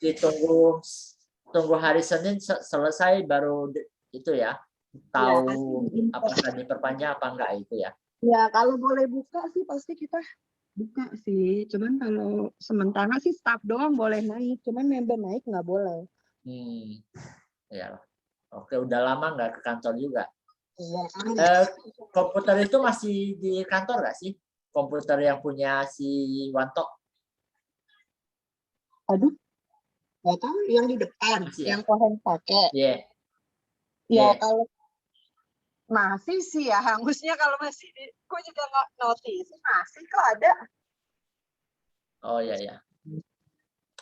ditunggu tunggu hari Senin selesai baru itu ya, Ya, tahu apakah diperpanjang apa enggak itu ya. Ya, kalau boleh buka sih pasti kita buka sih. Cuman kalau sementara sih staff doang boleh naik. Cuman member naik nggak boleh. Ya. Oke, udah lama nggak ke kantor juga. Iya. Komputer itu masih di kantor nggak sih? Komputer yang punya si Wanto? Aduh, nggak tahu yang di depan, Masih yang ya? Kohen pakai. Iya. Ya, kalau masih sih ya, hangusnya kalau masih, gue juga nggak notice. Masih kok ada. Oh ya ya.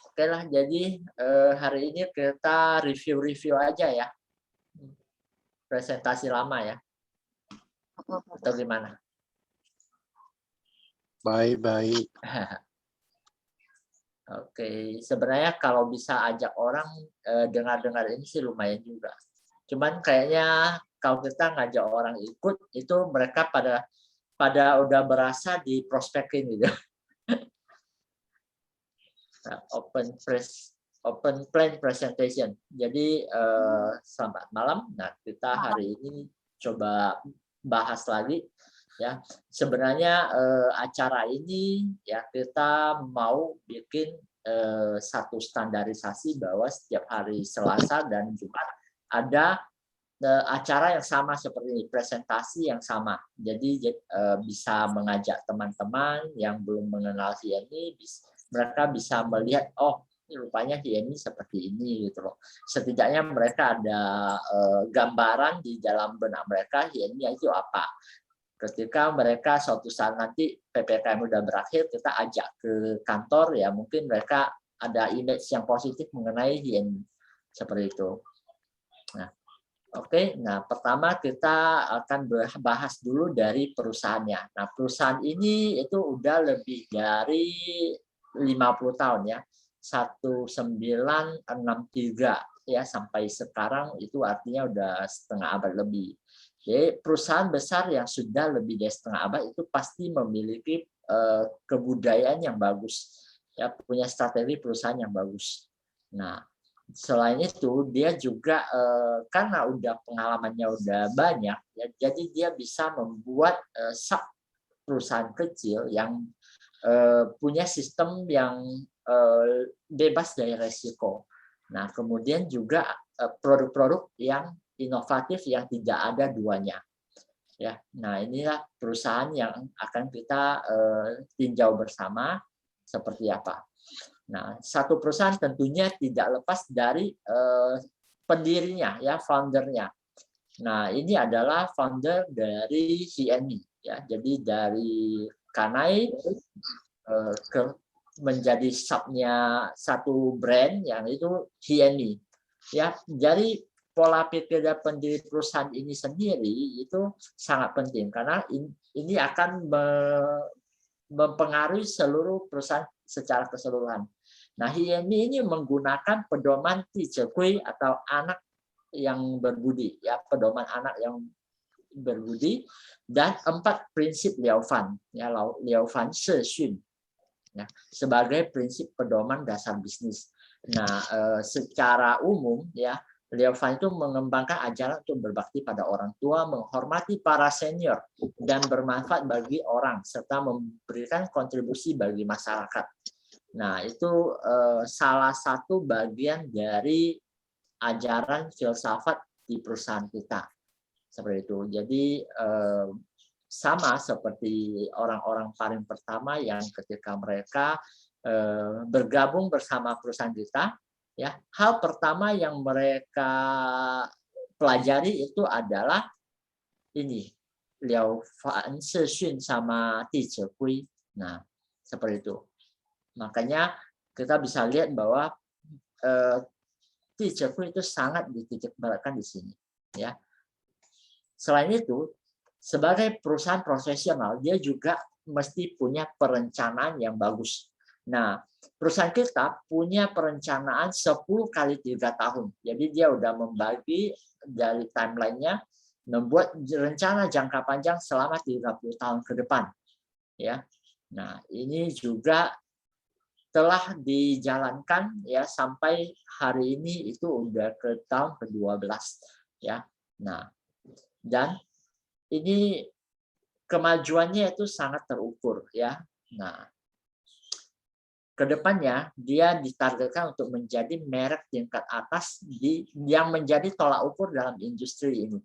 Oke lah, jadi hari ini kita review-review aja ya. Presentasi lama ya. Atau gimana? Baik. Oke, sebenarnya kalau bisa ajak orang dengar-dengar ini sih lumayan juga. Cuman kayaknya kalau kita ngajak orang ikut, itu mereka pada udah berasa di prospekin gitu. Nah, open plan presentation. Jadi selamat malam. Nah, kita hari ini coba bahas lagi ya. Sebenarnya acara ini ya kita mau bikin satu standarisasi bahwa setiap hari Selasa dan Jumat ada acara yang sama seperti ini, presentasi yang sama. Jadi bisa mengajak teman-teman yang belum mengenal HIMI, mereka bisa melihat, oh rupanya HIMI seperti ini gitu loh. Setidaknya mereka ada gambaran di dalam benak mereka HIMI itu apa. Ketika mereka suatu saat nanti PPKM udah berakhir, kita ajak ke kantor ya mungkin mereka ada image yang positif mengenai HIMI seperti itu. Nah, oke, nah pertama kita akan bahas dulu dari perusahaannya. Nah, perusahaan ini itu udah lebih dari 50 tahun ya. 1963 ya sampai sekarang itu artinya udah setengah abad lebih. Jadi perusahaan besar yang sudah lebih dari setengah abad itu pasti memiliki kebudayaan yang bagus. Ya, punya strategi perusahaan yang bagus. Nah, selain itu dia juga karena udah pengalamannya udah banyak ya, jadi dia bisa membuat sub perusahaan kecil yang punya sistem yang bebas dari resiko. Nah, kemudian juga produk-produk yang inovatif yang tidak ada duanya. Ya, nah inilah perusahaan yang akan kita tinjau bersama seperti apa. Nah, satu perusahaan tentunya tidak lepas dari pendirinya, ya, foundernya. Nah, ini adalah founder dari HIMI, ya. Jadi dari Kanai menjadi subnya satu brand yang itu HIMI, ya. Jadi pola pikir dan pendiri perusahaan ini sendiri itu sangat penting karena ini akan mempengaruhi seluruh perusahaan secara keseluruhan. Nah, HIMI ini menggunakan pedoman Tijekui atau anak yang berbudi, ya, pedoman anak yang berbudi, dan 4 prinsip Liao Fan, ya, Liao Fan Shixun, ya, sebagai prinsip pedoman dasar bisnis. Nah, secara umum, ya, Liao Fan itu mengembangkan ajaran untuk berbakti pada orang tua, menghormati para senior, dan bermanfaat bagi orang, serta memberikan kontribusi bagi masyarakat. Nah, itu salah satu bagian dari ajaran filsafat di perusahaan kita. Seperti itu. Jadi sama seperti orang-orang paling pertama yang ketika mereka bergabung bersama perusahaan kita, ya, hal pertama yang mereka pelajari itu adalah ini, Liao Fan Shixun sama Tijekui. Nah, seperti itu. Makanya kita bisa lihat bahwa Tijekui itu sangat dititik beratkan di sini, ya. Selain itu, sebagai perusahaan profesional, dia juga mesti punya perencanaan yang bagus. Nah, perusahaan kita punya perencanaan 10 kali 3 tahun. Jadi dia udah membagi dari timeline-nya, membuat rencana jangka panjang selama 30 tahun ke depan. Ya. Nah, ini juga telah dijalankan ya sampai hari ini itu udah ke tahun ke-12 ya. Nah, dan ini kemajuannya itu sangat terukur ya. Nah, kedepannya dia ditargetkan untuk menjadi merek tingkat atas yang menjadi tolak ukur dalam industri ini.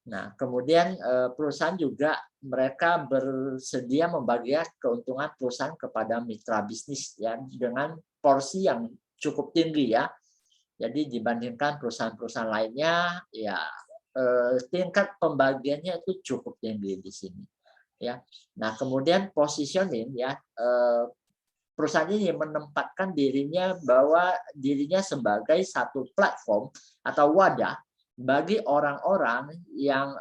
Nah, kemudian perusahaan juga mereka bersedia membagikan keuntungan perusahaan kepada mitra bisnis ya dengan porsi yang cukup tinggi ya. Jadi dibandingkan perusahaan-perusahaan lainnya ya tingkat pembagiannya itu cukup tinggi di sini ya. Nah, kemudian positioning ya perusahaan ini menempatkan dirinya bahwa dirinya sebagai satu platform atau wadah bagi orang-orang yang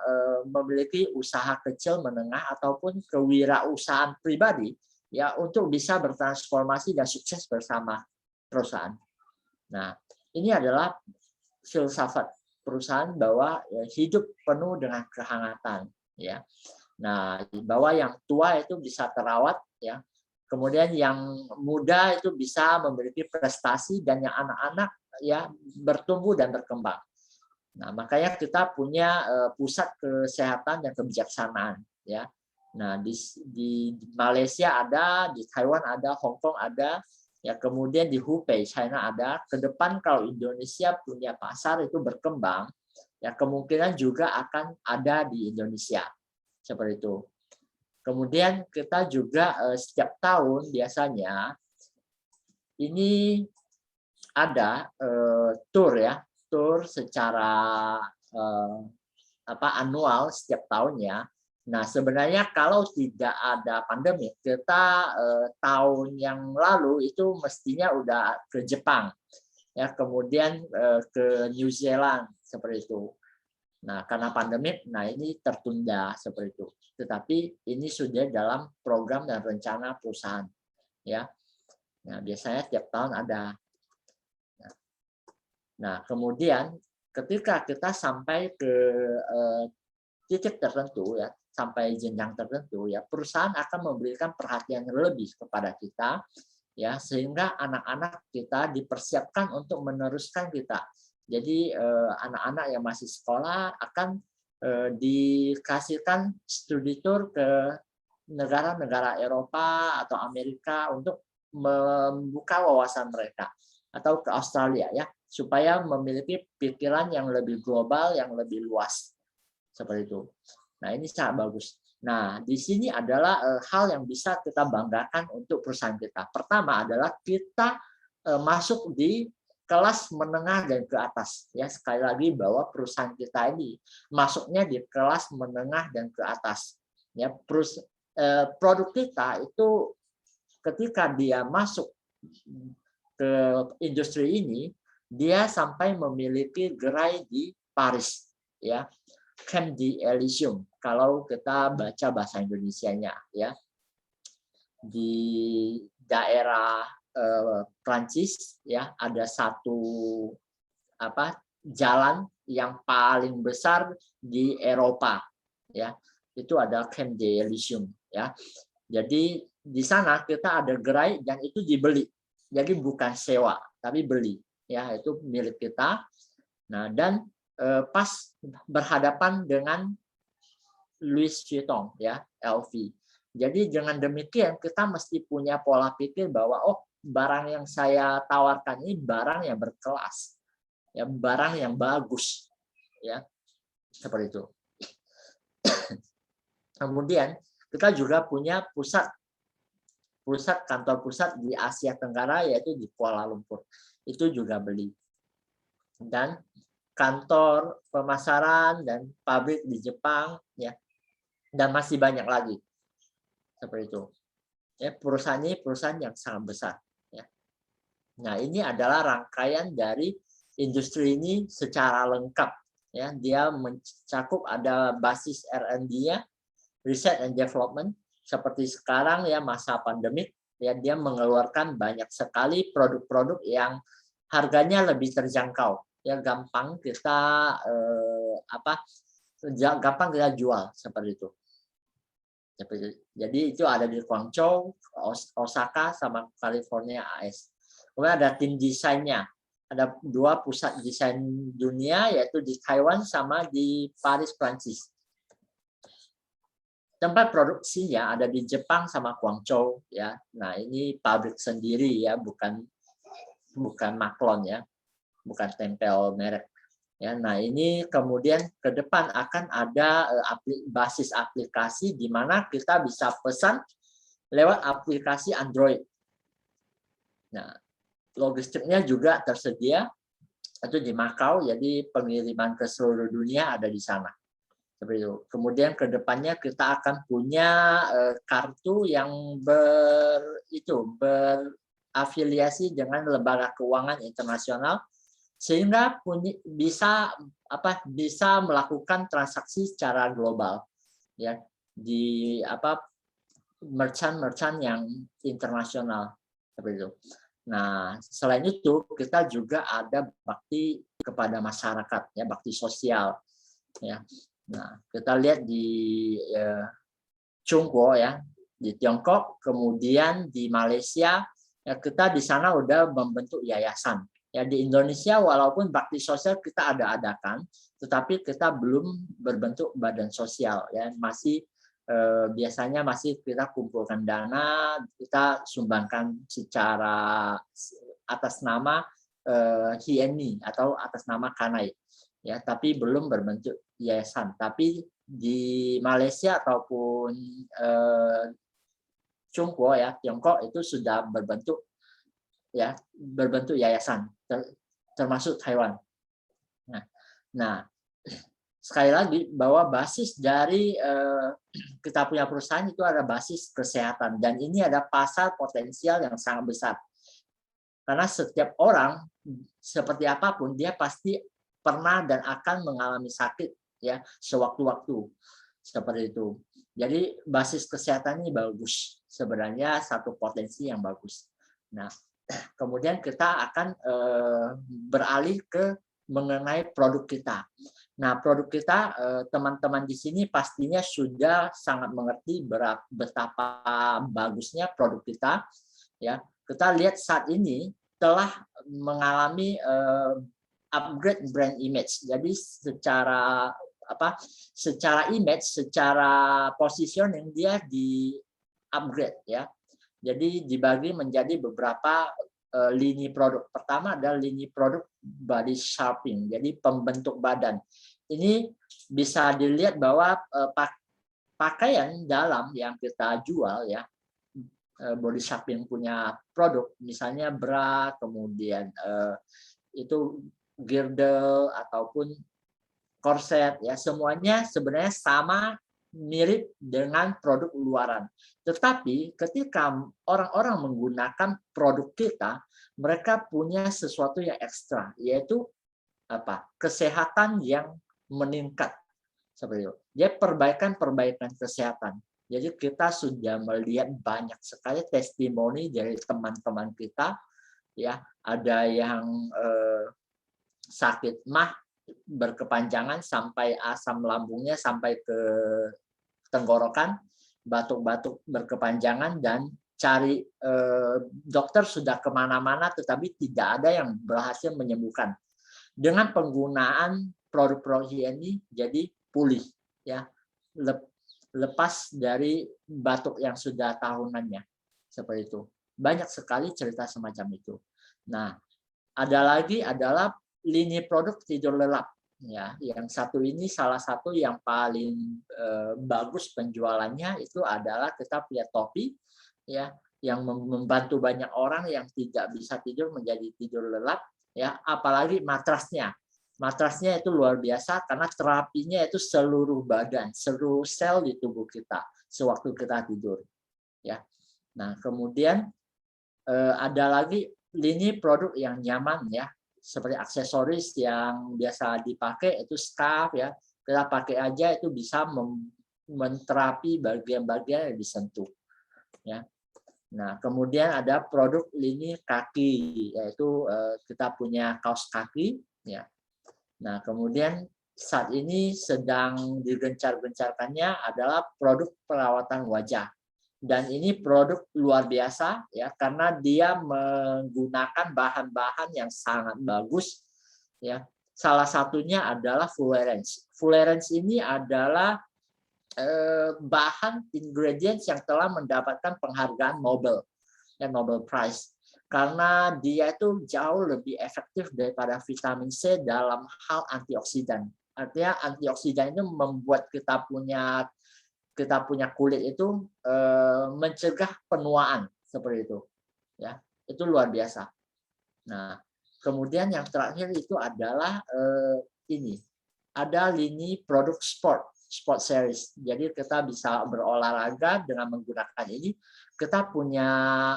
memiliki usaha kecil menengah ataupun kewirausahaan pribadi ya untuk bisa bertransformasi dan sukses bersama perusahaan. Nah, ini adalah filsafat perusahaan bahwa ya, hidup penuh dengan kehangatan ya. Nah, bahwa yang tua itu bisa terawat ya. Kemudian yang muda itu bisa memiliki prestasi dan yang anak-anak ya bertumbuh dan berkembang. Nah, makanya kita punya pusat kesehatan dan kebijaksanaan ya. Nah, di Malaysia ada, di Taiwan ada, Hong Kong ada, ya kemudian di Hubei China ada. Ke depan kalau Indonesia punya pasar itu berkembang, ya kemungkinan juga akan ada di Indonesia. Seperti itu. Kemudian kita juga setiap tahun biasanya ini ada tour ya, tour secara anual setiap tahunnya. Nah, sebenarnya kalau tidak ada pandemi, kita tahun yang lalu itu mestinya udah ke Jepang, ya kemudian ke New Zealand seperti itu. Nah, karena pandemi, nah ini tertunda seperti itu. Tetapi ini sudah dalam program dan rencana perusahaan, ya. Nah, biasanya tiap tahun ada. Nah, kemudian ketika kita sampai ke titik tertentu ya, sampai jenjang tertentu ya, perusahaan akan memberikan perhatian lebih kepada kita ya, sehingga anak-anak kita dipersiapkan untuk meneruskan kita. Jadi anak-anak yang masih sekolah akan dikasihkan studi tour ke negara-negara Eropa atau Amerika untuk membuka wawasan mereka, atau ke Australia ya, supaya memiliki pikiran yang lebih global, yang lebih luas. Seperti itu. Nah, ini sangat bagus. Nah, di sini adalah hal yang bisa kita banggakan untuk perusahaan kita. Pertama adalah kita masuk di kelas menengah dan ke atas. Ya, sekali lagi bahwa perusahaan kita ini masuknya di kelas menengah dan ke atas. Ya, produk kita itu ketika dia masuk ke industri ini, dia sampai memiliki gerai di Paris, ya. Camp d'Elysium kalau kita baca bahasa Indonesianya ya, di daerah Prancis ya, ada satu jalan yang paling besar di Eropa ya, itu ada Camp d'Elysium ya. Jadi di sana kita ada gerai dan itu dibeli, jadi bukan sewa tapi beli ya, itu milik kita. Nah, dan pas berhadapan dengan Louis Vuitton ya, LV. Jadi dengan demikian kita mesti punya pola pikir bahwa oh, barang yang saya tawarkan ini barang yang berkelas, ya barang yang bagus, ya seperti itu. Kemudian kita juga punya kantor pusat di Asia Tenggara, yaitu di Kuala Lumpur. Itu juga beli. Dan kantor pemasaran dan pabrik di Jepang ya, dan masih banyak lagi seperti itu ya. Perusahaan ini perusahaan yang sangat besar ya. Nah, ini adalah rangkaian dari industri ini secara lengkap ya. Dia mencakup ada basis R&D-nya, research and development, seperti sekarang ya masa pandemik ya, dia mengeluarkan banyak sekali produk-produk yang harganya lebih terjangkau ya, gampang kita gampang kita jual seperti itu. Jadi itu ada di Guangzhou, Osaka, sama California AS. Kemudian ada tim desainnya. Ada 2 pusat desain dunia, yaitu di Taiwan sama di Paris, Prancis. Tempat produksinya ada di Jepang sama Guangzhou ya. Nah, ini pabrik sendiri ya, bukan maklon ya, bukan tempel merek. Ya, nah ini kemudian ke depan akan ada basis aplikasi di mana kita bisa pesan lewat aplikasi Android. Nah, logistiknya juga tersedia itu di Macau, jadi pengiriman ke seluruh dunia ada di sana. Seperti itu. Kemudian ke depannya kita akan punya kartu yang berafiliasi dengan lembaga keuangan internasional, sehingga bisa melakukan transaksi secara global ya di merchant yang internasional seperti itu. Nah, selain itu kita juga ada bakti kepada masyarakat ya, bakti sosial ya. Nah, kita lihat di Chongguo ya, di Tiongkok, kemudian di Malaysia ya, kita di sana udah membentuk yayasan. Ya, di Indonesia walaupun bakti sosial kita adakan, tetapi kita belum berbentuk badan sosial ya, masih biasanya masih kita kumpulkan dana, kita sumbangkan secara atas nama HNI atau atas nama Kanai ya, tapi belum berbentuk yayasan. Tapi di Malaysia ataupun Chongguo ya, Tiongkok itu sudah berbentuk yayasan, termasuk Taiwan. Nah, sekali lagi bahwa basis dari kita punya perusahaan itu ada basis kesehatan, dan ini ada pasar potensial yang sangat besar. Karena setiap orang seperti apapun dia pasti pernah dan akan mengalami sakit ya sewaktu-waktu seperti itu. Jadi basis kesehatan ini bagus, sebenarnya satu potensi yang bagus. Nah, kemudian kita akan beralih ke mengenai produk kita. Nah, produk kita teman-teman di sini pastinya sudah sangat mengerti betapa bagusnya produk kita ya. Kita lihat saat ini telah mengalami upgrade brand image. Jadi secara image, secara positioning dia di upgrade ya. Jadi dibagi menjadi beberapa lini produk. Pertama adalah lini produk body shaping, jadi pembentuk badan. Ini bisa dilihat bahwa pakaian dalam yang kita jual ya, body shaping punya produk, misalnya bra, kemudian itu girdle ataupun korset ya, semuanya sebenarnya sama, mirip dengan produk luaran. Tetapi ketika orang-orang menggunakan produk kita, mereka punya sesuatu yang ekstra, yaitu kesehatan yang meningkat seperti itu. Jadi perbaikan kesehatan. Jadi kita sudah melihat banyak sekali testimoni dari teman-teman kita ya, ada yang sakit MAH berkepanjangan sampai asam lambungnya sampai ke tenggorokan, batuk-batuk berkepanjangan, dan cari dokter sudah kemana-mana tetapi tidak ada yang berhasil menyembuhkan. Dengan penggunaan produk-produk ini jadi pulih ya, lepas dari batuk yang sudah tahunannya seperti itu. Banyak sekali cerita semacam itu. Nah, ada lagi adalah lini produk tidur lelap ya, yang satu ini salah satu yang paling bagus penjualannya itu adalah kita punya topi ya, yang membantu banyak orang yang tidak bisa tidur menjadi tidur lelap ya. Apalagi matrasnya itu luar biasa karena terapinya itu seluruh badan, seluruh sel di tubuh kita sewaktu kita tidur ya. Nah, kemudian ada lagi lini produk yang nyaman ya, seperti aksesoris yang biasa dipakai itu scarf ya, kita pakai aja itu bisa menterapi bagian-bagian yang disentuh ya. Nah, kemudian ada produk lini kaki, yaitu kita punya kaos kaki ya. Nah, kemudian saat ini sedang digencar-gencarkannya adalah produk perawatan wajah. Dan ini produk luar biasa ya, karena dia menggunakan bahan-bahan yang sangat bagus ya. Salah satunya adalah Fullerens. Fullerens ini adalah bahan ingredients yang telah mendapatkan penghargaan Nobel dan Nobel Prize karena dia itu jauh lebih efektif daripada vitamin C dalam hal antioksidan. Artinya antioksidan itu membuat kita punya kulit itu mencegah penuaan seperti itu. Ya, itu luar biasa. Nah, kemudian yang terakhir itu adalah ini. Ada lini produk sport series. Jadi kita bisa berolahraga dengan menggunakan ini. Kita punya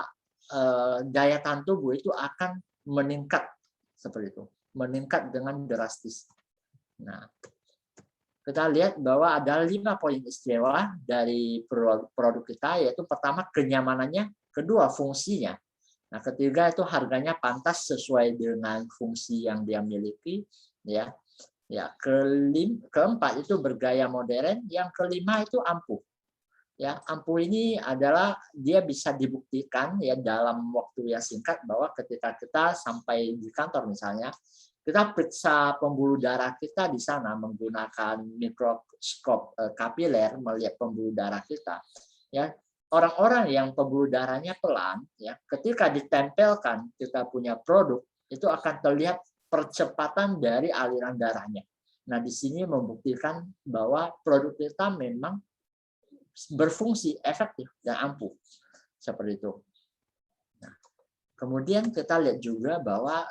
daya tahan tubuh itu akan meningkat seperti itu, meningkat dengan drastis. Nah, kita lihat bahwa ada 5 poin istimewa dari produk kita, yaitu pertama kenyamanannya, kedua fungsinya, nah ketiga itu harganya pantas sesuai dengan fungsi yang dia miliki, ya. Ya, keempat itu bergaya modern, yang kelima itu ampuh. Ya, ampuh ini adalah dia bisa dibuktikan ya dalam waktu yang singkat bahwa ketika kita sampai di kantor misalnya, kita periksa pembuluh darah kita di sana menggunakan mikroskop kapiler melihat pembuluh darah kita. Ya, orang-orang yang pembuluh darahnya pelan, ya, ketika ditempelkan kita punya produk itu akan terlihat percepatan dari aliran darahnya. Nah, di sini membuktikan bahwa produk kita memang berfungsi efektif dan ampuh. Seperti itu. Nah, kemudian kita lihat juga bahwa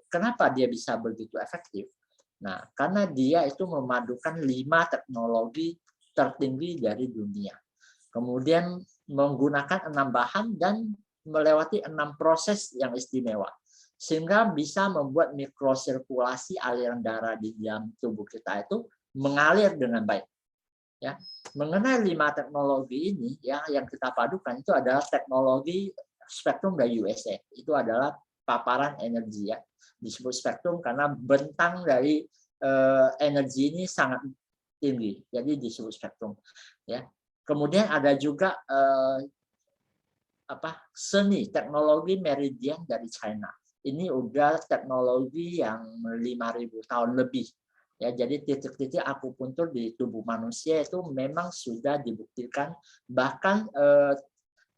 kenapa dia bisa begitu efektif. Nah, karena dia itu memadukan 5 teknologi tertinggi dari dunia. Kemudian menggunakan 6 bahan dan melewati 6 proses yang istimewa. Sehingga bisa membuat mikrosirkulasi aliran darah di dalam tubuh kita itu mengalir dengan baik. Ya, mengenai 5 teknologi ini ya yang kita padukan itu adalah teknologi spektrum dari USA. Itu adalah paparan energi ya. Disebut spektrum karena bentang dari energi ini sangat tinggi. Jadi disebut spektrum ya. Kemudian ada juga seni teknologi meridian dari China. Ini udah teknologi yang 5.000 tahun lebih. Ya, jadi titik-titik akupuntur di tubuh manusia itu memang sudah dibuktikan, bahkan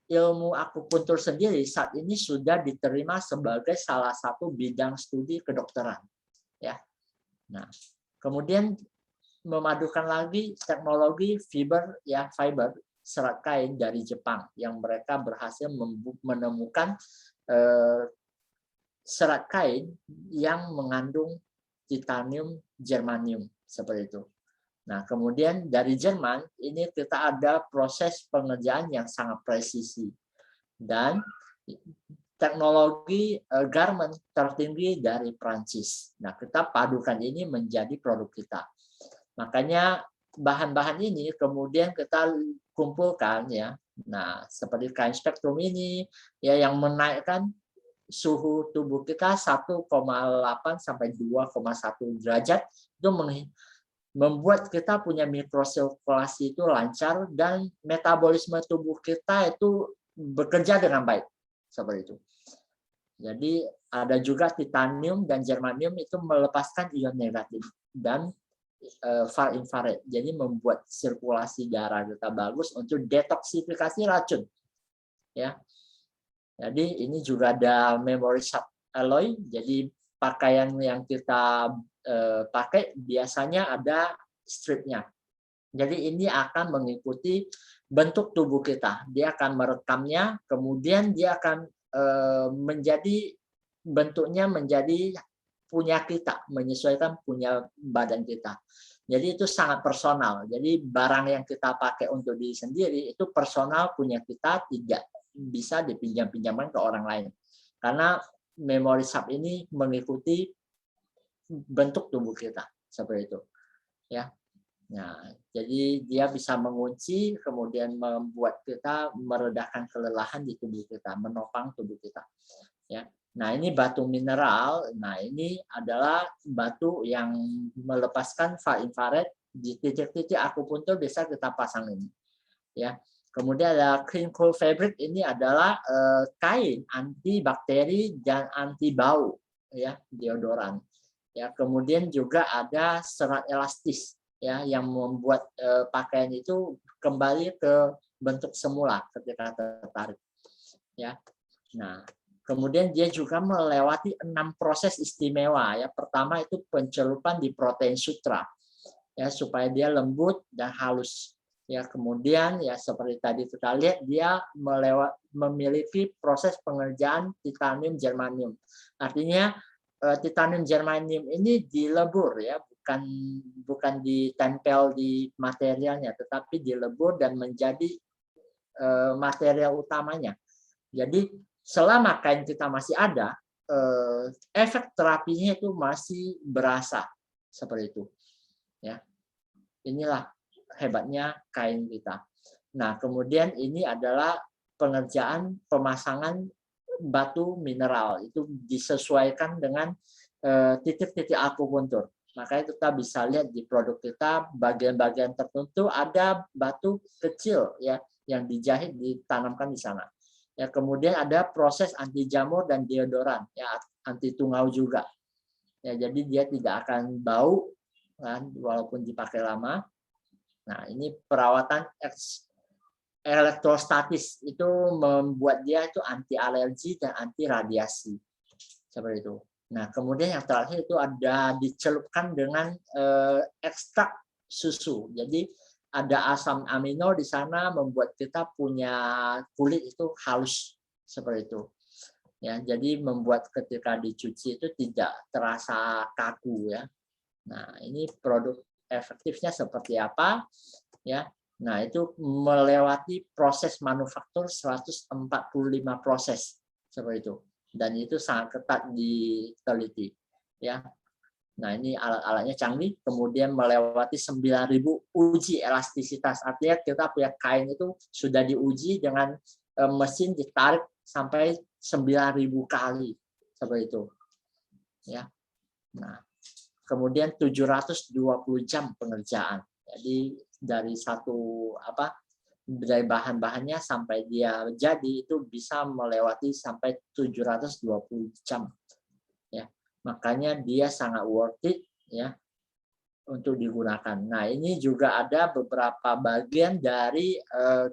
ilmu akupuntur sendiri saat ini sudah diterima sebagai salah satu bidang studi kedokteran. Ya. Nah, kemudian memadukan lagi teknologi fiber serat kain dari Jepang yang mereka berhasil menemukan serat kain yang mengandung titanium, germanium seperti itu. Nah, kemudian dari Jerman ini kita ada proses pengerjaan yang sangat presisi dan teknologi garment tertinggi dari Prancis. Nah, kita padukan ini menjadi produk kita. Makanya bahan-bahan ini kemudian kita kumpulkan ya. Nah, seperti kain spektrum ini ya yang menaikkan suhu tubuh kita 1,8 sampai 2,1 derajat itu membuat kita punya mikrosirkulasi itu lancar dan metabolisme tubuh kita itu bekerja dengan baik seperti itu. Jadi ada juga titanium dan germanium itu melepaskan ion negatif dan far infrared. Jadi membuat sirkulasi darah kita bagus untuk detoksifikasi racun. Ya. Jadi ini juga ada memory sub alloy. Jadi pakaian yang kita pakai biasanya ada stripnya. Jadi ini akan mengikuti bentuk tubuh kita. Dia akan merekamnya, kemudian dia akan bentuknya menjadi punya kita, menyesuaikan punya badan kita. Jadi itu sangat personal. Jadi barang yang kita pakai untuk diri sendiri itu personal punya kita, tidak bisa dipinjam-pinjamkan ke orang lain. Karena memory sub ini mengikuti bentuk tubuh kita seperti itu. Ya. Nah, jadi dia bisa mengunci kemudian membuat kita meredakan kelelahan di tubuh kita, menopang tubuh kita. Ya. Nah, ini batu mineral. Nah, ini adalah batu yang melepaskan far infrared di titik-titik akupuntur bisa kita pasang ini. Ya. Kemudian ada clean cool fabric, ini adalah kain anti bakteri dan anti bau, ya, deodoran. Ya, kemudian juga ada serat elastis, ya, yang membuat pakaian itu kembali ke bentuk semula ketika tertarik. Ya. Nah, kemudian dia juga melewati 6 proses istimewa. Ya, pertama itu pencelupan di protein sutra, ya, supaya dia lembut dan halus. Ya, kemudian ya seperti tadi kita lihat dia memiliki proses pengerjaan titanium germanium. Artinya titanium germanium ini dilebur, ya, bukan ditempel di materialnya, tetapi dilebur dan menjadi material utamanya. Jadi selama kain kita masih ada, efek terapinya itu masih berasa seperti itu. Ya, inilah hebatnya kain kita. Nah, kemudian ini adalah pengerjaan pemasangan batu mineral, itu disesuaikan dengan titik-titik akupuntur. Makanya kita bisa lihat di produk kita bagian-bagian tertentu ada batu kecil, ya, yang dijahit ditanamkan di sana. Ya, kemudian ada proses anti jamur dan deodoran, ya, anti tungau juga. Ya, jadi dia tidak akan bau kan walaupun dipakai lama. Nah, ini perawatan elektrostatis itu membuat dia itu anti alergi dan anti radiasi. Seperti itu. Nah, kemudian yang terakhir itu ada dicelupkan dengan ekstrak susu. Jadi ada asam amino di sana membuat kita punya kulit itu halus seperti itu. Ya, jadi membuat ketika dicuci itu tidak terasa kaku, ya. Nah, ini produk efektifnya seperti apa, ya. Nah, itu melewati proses manufaktur 145 proses seperti itu. Dan itu sangat ketat diteliti, ya. Nah, ini alat-alatnya canggih, kemudian melewati 9.000 uji elastisitas. Artinya kita punya kain itu sudah diuji dengan mesin ditarik sampai 9.000 kali seperti itu. Ya. Nah, kemudian 720 jam pengerjaan. Jadi dari dari bahan-bahannya sampai dia jadi itu bisa melewati sampai 720 jam. Ya. Makanya dia sangat worth it, ya, untuk digunakan. Nah, ini juga ada beberapa bagian dari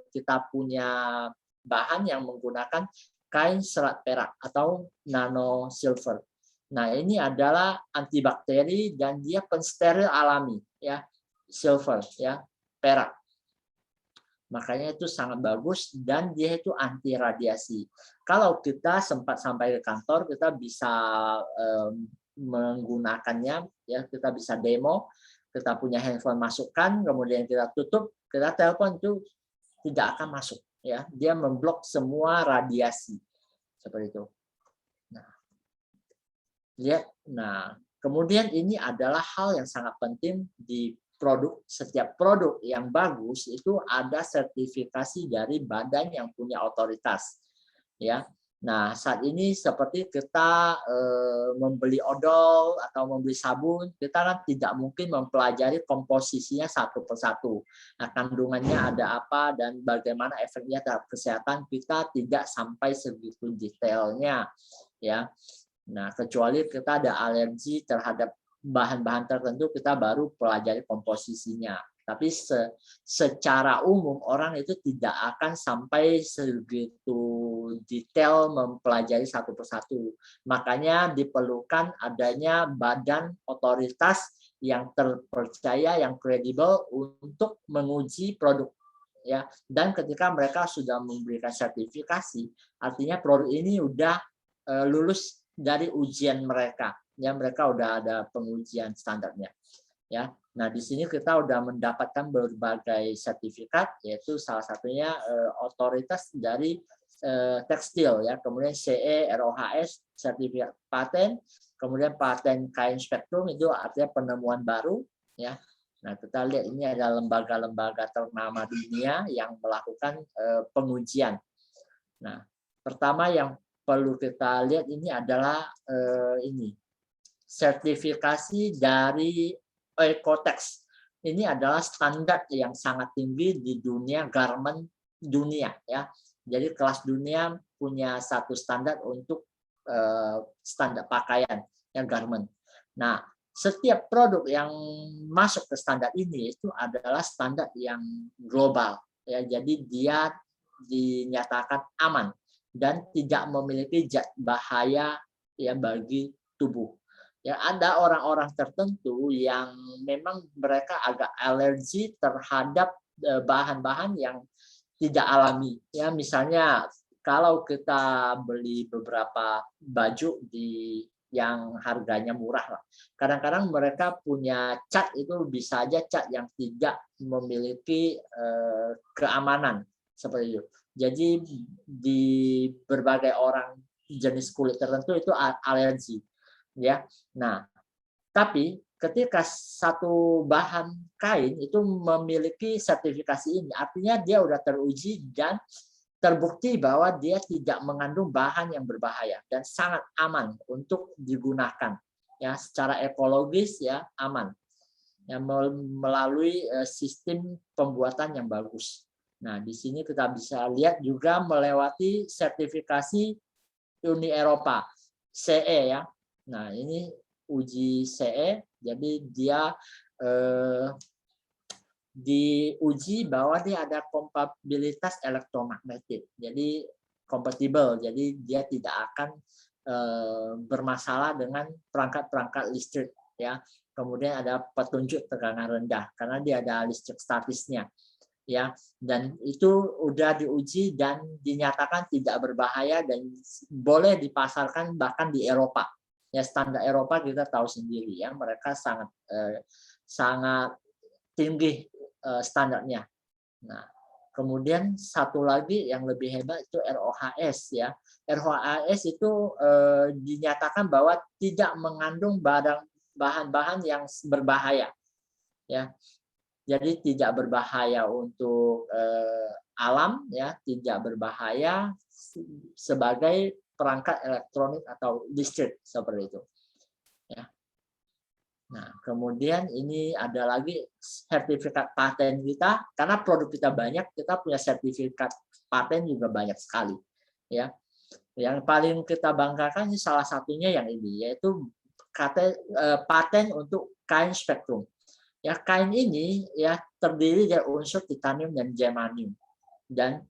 kita punya bahan yang menggunakan kain serat perak atau nano silver. Nah, ini adalah antibakteri dan dia pensteril alami, ya, silver, ya, perak. Makanya itu sangat bagus dan dia itu anti radiasi. Kalau kita sempat sampai ke kantor, kita bisa menggunakannya, ya, kita bisa demo, kita punya handphone masukkan, kemudian kita tutup, kita telepon itu tidak akan masuk, ya. Dia memblok semua radiasi seperti itu. Nah, lihat. Nah, kemudian ini adalah hal yang sangat penting di produk. Setiap produk yang bagus itu ada sertifikasi dari badan yang punya otoritas, ya. Nah, saat ini seperti kita membeli odol atau membeli sabun, kita kan tidak mungkin mempelajari komposisinya satu persatu. Nah, kandungannya ada apa dan bagaimana efeknya terhadap kesehatan, kita tidak sampai segitu detailnya, ya. Nah, kecuali kita ada alergi terhadap bahan-bahan tertentu, kita baru pelajari komposisinya. Tapi secara umum orang itu tidak akan sampai segitu detail mempelajari satu persatu. Makanya diperlukan adanya badan otoritas yang terpercaya, yang kredibel untuk menguji produk, ya. Dan ketika mereka sudah memberikan sertifikasi, artinya produk ini sudah lulus dari ujian mereka, ya, mereka udah ada pengujian standarnya, ya. Nah, di sini kita udah mendapatkan berbagai sertifikat, yaitu salah satunya otoritas dari tekstil, ya, kemudian CE ROHS sertifikat paten, kemudian paten kain spektrum itu artinya penemuan baru, ya. Nah, kita lihat ini ada lembaga-lembaga ternama dunia yang melakukan pengujian. Nah, pertama yang perlu kita lihat ini adalah ini sertifikasi dari Ecotex. Ini adalah standar yang sangat tinggi di dunia garment dunia ya. Jadi kelas dunia punya satu standar untuk standar pakaian yang garment. Nah, setiap produk yang masuk ke standar ini itu adalah standar yang global ya. Jadi dia dinyatakan aman dan tidak memiliki zat bahaya ya bagi tubuh. Ya, ada orang-orang tertentu yang memang mereka agak alergi terhadap bahan-bahan yang tidak alami. Ya, misalnya kalau kita beli beberapa baju di yang harganya murah lah. Kadang-kadang mereka punya cat itu bisa aja cat yang tidak memiliki keamanan seperti itu. Jadi di berbagai orang jenis kulit tertentu itu alergi, ya. Nah, tapi ketika satu bahan kain itu memiliki sertifikasi ini, artinya dia udah teruji dan terbukti bahwa dia tidak mengandung bahan yang berbahaya dan sangat aman untuk digunakan ya secara ekologis ya aman ya melalui sistem pembuatan yang bagus. Nah, di sini kita bisa lihat juga melewati sertifikasi Uni Eropa CE ya. Nah, ini uji CE, jadi dia diuji bahwa dia ada kompatibilitas elektromagnetik, jadi kompatibel, jadi dia tidak akan bermasalah dengan perangkat-perangkat listrik ya. Kemudian ada petunjuk tegangan rendah karena dia ada listrik statisnya ya, dan itu udah diuji dan dinyatakan tidak berbahaya dan boleh dipasarkan bahkan di Eropa ya. Standar Eropa kita tahu sendiri ya, mereka sangat tinggi standarnya. Nah, kemudian satu lagi yang lebih hebat itu RoHS ya. RoHS itu dinyatakan bahwa tidak mengandung bahan-bahan yang berbahaya ya. Jadi tidak berbahaya untuk alam ya, tidak berbahaya sebagai perangkat elektronik atau listrik seperti itu. Ya. Nah, kemudian ini ada lagi sertifikat paten kita, karena produk kita banyak, kita punya sertifikat paten juga banyak sekali. Ya, yang paling kita banggakan salah satunya yang ini, yaitu paten untuk kain spektrum. Ya, kain ini ya terdiri dari unsur titanium dan germanium, dan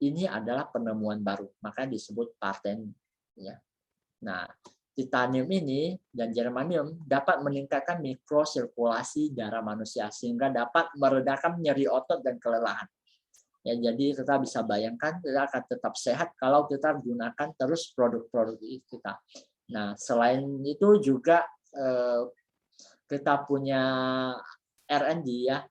ini adalah penemuan baru, maka disebut paten. Ya, nah. Titanium ini dan germanium dapat meningkatkan mikrosirkulasi darah manusia sehingga dapat meredakan nyeri otot dan kelelahan. Ya, jadi kita bisa bayangkan kita akan tetap sehat kalau kita gunakan terus produk-produk kita. Nah, selain itu juga kita punya R&D ya,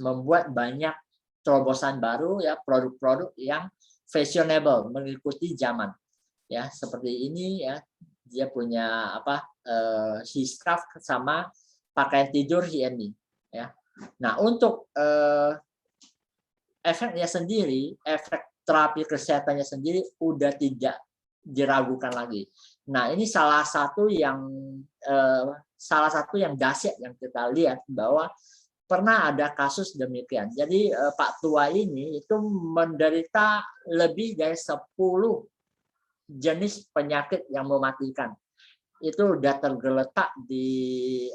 membuat banyak terobosan baru ya, produk-produk yang fashionable, mengikuti zaman. Ya, seperti ini ya. Dia punya heatscarf sama pakaian tidur HMI ya. Nah, untuk efeknya sendiri, efek terapi kesehatannya sendiri udah tidak diragukan lagi. Nah, ini salah satu yang dahsyat yang kita lihat bahwa pernah ada kasus demikian. Jadi Pak Tua ini itu menderita lebih dari 10 jenis penyakit yang mematikan. Itu udah tergeletak di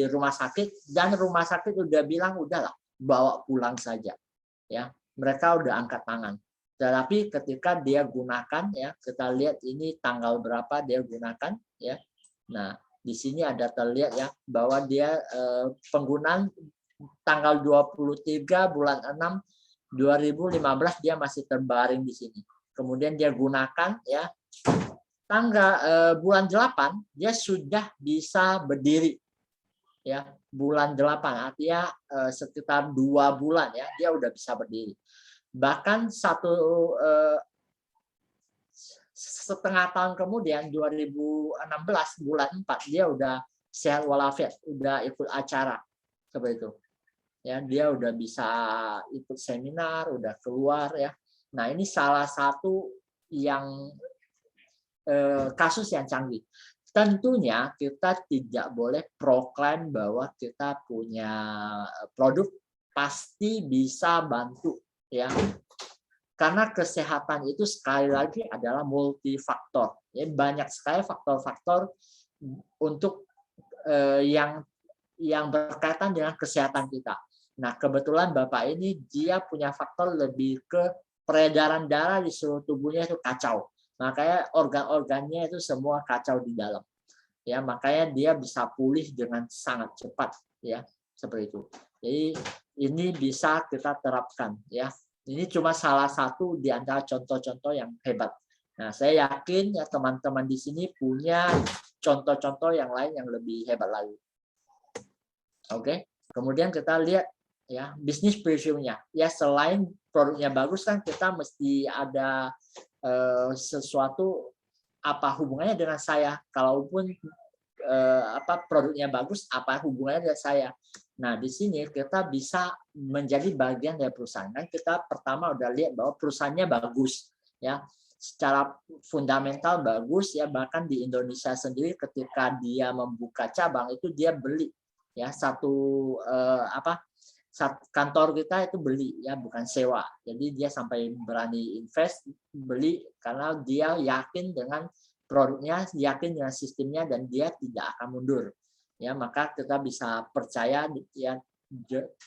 rumah sakit, dan rumah sakit udah bilang udahlah bawa pulang saja ya, mereka udah angkat tangan. Tetapi ketika dia gunakan ya, kita lihat ini tanggal berapa dia gunakan ya. Nah, di sini ada terlihat ya bahwa dia penggunaan tanggal 23 bulan 6 2015 dia masih terbaring di sini. Kemudian dia gunakan ya, bulan 8 dia sudah bisa berdiri ya, bulan 8 artinya sekitar 2 bulan ya dia udah bisa berdiri. Bahkan setengah tahun kemudian 2016 bulan 4 dia udah sehat walafiat, udah ikut acara seperti itu ya, dia udah bisa ikut seminar, udah keluar ya. Nah, ini salah satu yang kasus yang canggih. Tentunya kita tidak boleh proklaim bahwa kita punya produk pasti bisa bantu, ya. Karena kesehatan itu sekali lagi adalah multifaktor. Ya, banyak sekali faktor-faktor untuk yang berkaitan dengan kesehatan kita. Nah, kebetulan Bapak ini dia punya faktor lebih ke peredaran darah di seluruh tubuhnya itu kacau. Makanya organ-organnya itu semua kacau di dalam. Ya, makanya dia bisa pulih dengan sangat cepat, ya, seperti itu. Jadi ini bisa kita terapkan, ya. Ini cuma salah satu di antara contoh-contoh yang hebat. Nah, saya yakin ya teman-teman di sini punya contoh-contoh yang lain yang lebih hebat lagi. Oke. Kemudian kita lihat ya bisnis previewnya. Ya, selain produknya bagus kan kita mesti ada sesuatu apa hubungannya dengan saya. Kalaupun produknya bagus, apa hubungannya dengan saya. Nah, di sini kita bisa menjadi bagian dari perusahaan. Kan kita pertama udah lihat bahwa perusahaannya bagus, ya. Secara fundamental bagus, ya. Bahkan di Indonesia sendiri ketika dia membuka cabang itu dia beli, ya, kantor kita itu beli, ya, bukan sewa. Jadi dia sampai berani invest beli karena dia yakin dengan produknya, yakin dengan sistemnya, dan dia tidak akan mundur. Ya, maka kita bisa percaya ya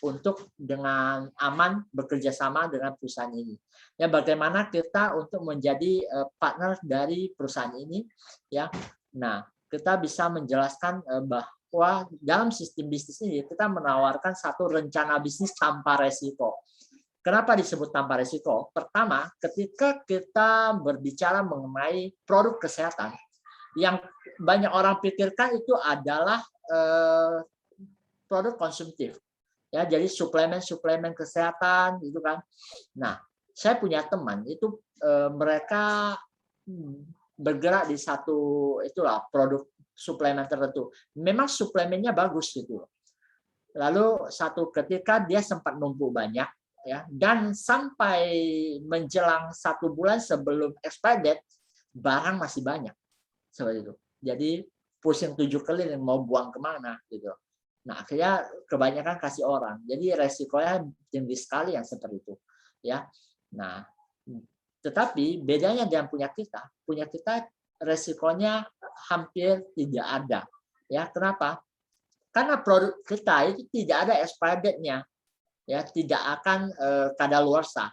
untuk dengan aman bekerja sama dengan perusahaan ini. Ya, bagaimana kita untuk menjadi partner dari perusahaan ini, ya. Nah, kita bisa menjelaskan bahwa dalam sistem bisnis ini kita menawarkan satu rencana bisnis tanpa resiko. Kenapa disebut tanpa risiko? Pertama, ketika kita berbicara mengenai produk kesehatan, yang banyak orang pikirkan itu adalah produk konsumtif. Ya, jadi suplemen kesehatan gitu kan. Nah, saya punya teman itu mereka bergerak di satu produk suplemen tertentu. Memang suplemennya bagus gitu. Lalu satu ketika dia sempat numpuk banyak, ya, dan sampai menjelang 1 bulan sebelum expired date barang masih banyak seperti itu. Jadi pusing 7 keliling mau buang kemana gitu. Nah, akhirnya kebanyakan kasih orang. Jadi resikonya tinggi sekali yang seperti itu, ya. Nah, tetapi bedanya dengan punya kita resikonya hampir tidak ada, ya. Kenapa? Karena produk kita itu tidak ada expired date-nya. Ya, tidak akan kadaluarsa.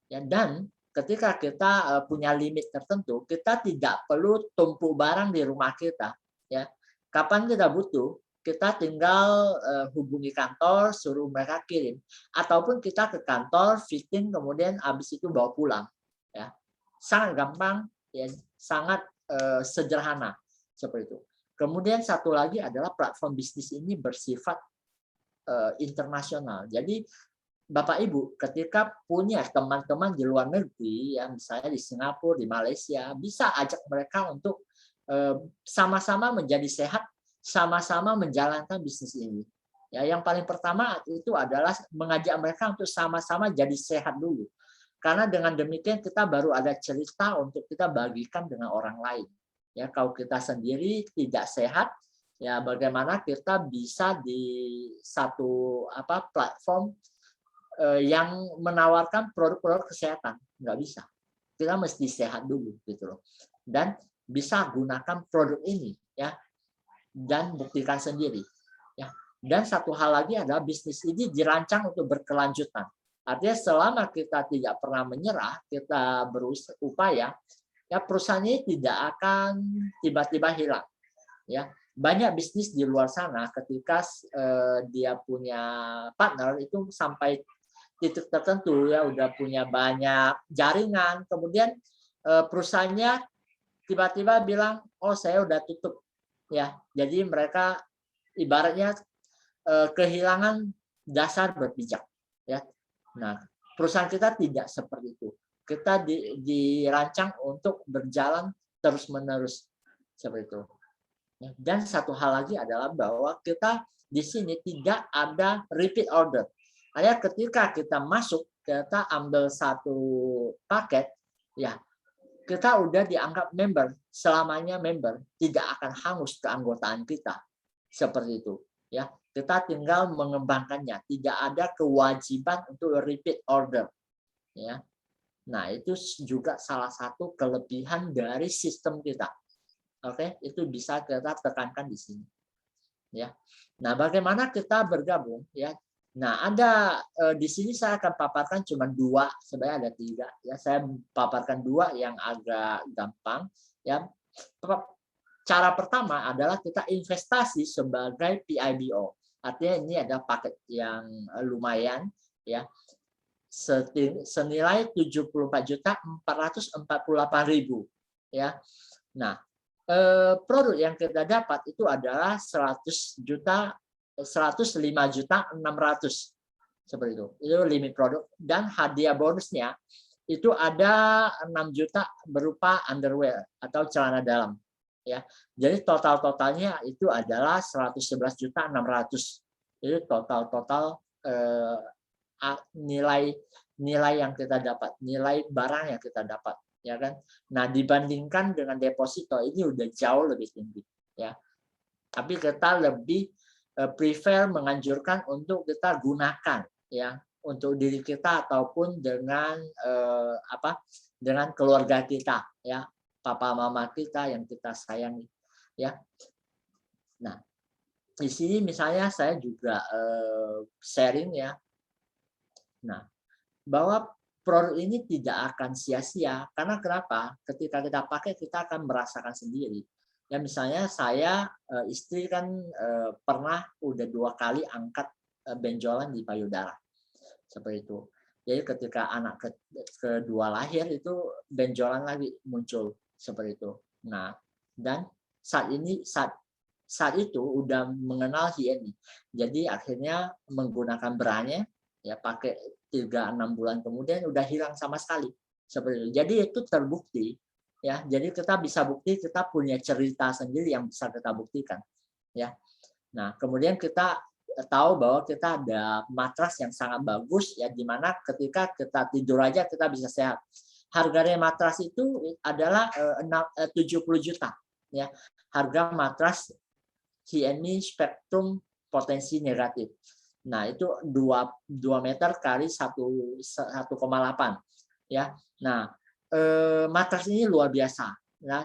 Ya, dan ketika kita punya limit tertentu, kita tidak perlu tumpuk barang di rumah kita. Ya, kapan kita butuh, kita tinggal hubungi kantor, suruh mereka kirim, ataupun kita ke kantor, fitting, kemudian habis itu bawa pulang. Ya, sangat gampang, ya, sangat sederhana seperti itu. Kemudian satu lagi adalah platform bisnis ini bersifat internasional. Jadi Bapak Ibu ketika punya teman-teman di luar negeri, ya misalnya di Singapura, di Malaysia, bisa ajak mereka untuk sama-sama menjadi sehat, sama-sama menjalankan bisnis ini. Ya, yang paling pertama itu adalah mengajak mereka untuk sama-sama jadi sehat dulu. Karena dengan demikian kita baru ada cerita untuk kita bagikan dengan orang lain. Ya, kalau kita sendiri tidak sehat, ya bagaimana kita bisa di satu platform yang menawarkan produk-produk kesehatan? Nggak bisa. Kita mesti sehat dulu gitu loh. Dan bisa gunakan produk ini, ya, dan buktikan sendiri. Ya. Dan satu hal lagi adalah bisnis ini dirancang untuk berkelanjutan. Artinya selama kita tidak pernah menyerah, kita berupaya, ya perusahaan ini tidak akan tiba-tiba hilang. Ya. Banyak bisnis di luar sana ketika dia punya partner itu sampai titik tertentu, ya udah punya banyak jaringan, kemudian perusahaannya tiba-tiba bilang, oh saya udah tutup, ya. Jadi mereka ibaratnya kehilangan dasar berpijak, ya. Nah, perusahaan kita tidak seperti itu. Kita dirancang untuk berjalan terus-menerus seperti itu. Dan satu hal lagi adalah bahwa kita di sini tidak ada repeat order. Artinya ketika kita masuk, kita ambil satu paket, ya kita udah dianggap member, selamanya member, tidak akan hangus keanggotaan kita. Seperti itu. Ya, kita tinggal mengembangkannya, tidak ada kewajiban untuk repeat order. Ya. Nah, itu juga salah satu kelebihan dari sistem kita. Oke, itu bisa kita tekankan di sini. Ya. Nah, bagaimana kita bergabung? Ya. Nah, ada di sini saya akan paparkan cuma 2, sebenarnya ada 3. Ya, saya paparkan 2 yang agak gampang. Ya, cara pertama adalah kita investasi sebagai PIBO. Artinya ini ada paket yang lumayan, ya, senilai 74.448.000. Ya, nah produk yang kita dapat itu adalah 105.600.000 seperti itu. Itu limit produk dan hadiah bonusnya itu ada 6 juta berupa underwear atau celana dalam. Ya, jadi totalnya itu adalah 111.600.000. Itu total nilai yang kita dapat, nilai barang yang kita dapat, ya kan. Nah, dibandingkan dengan deposito ini udah jauh lebih tinggi, ya. Tapi kita lebih prefer menganjurkan untuk kita gunakan, ya, untuk diri kita ataupun dengan dengan keluarga kita, ya, papa mama kita yang kita sayangi, ya. Nah, di sini misalnya saya juga sharing, ya. Nah, bahwa produk ini tidak akan sia-sia. Karena kenapa? Ketika kita pakai, kita akan merasakan sendiri. Ya, misalnya saya, istri kan pernah udah 2 kali angkat benjolan di payudara. Seperti itu. Jadi ketika anak kedua lahir itu benjolan lagi muncul seperti itu. Nah, dan saat itu udah mengenal HINI. Jadi akhirnya menggunakan bra-nya, ya, pakai 3-6 bulan kemudian udah hilang sama sekali. Seperti itu. Jadi itu terbukti, ya. Jadi kita bisa bukti, kita punya cerita sendiri yang bisa kita buktikan, ya. Nah, kemudian kita tahu bahwa kita ada matras yang sangat bagus, ya, di mana ketika kita tidur aja kita bisa sehat. Harganya matras itu adalah 70 juta, ya. Harga matras HINI Spektrum Potensi Negatif. Nah, itu 2 meter kali 1,8, ya. Nah, matras ini luar biasa. Nah,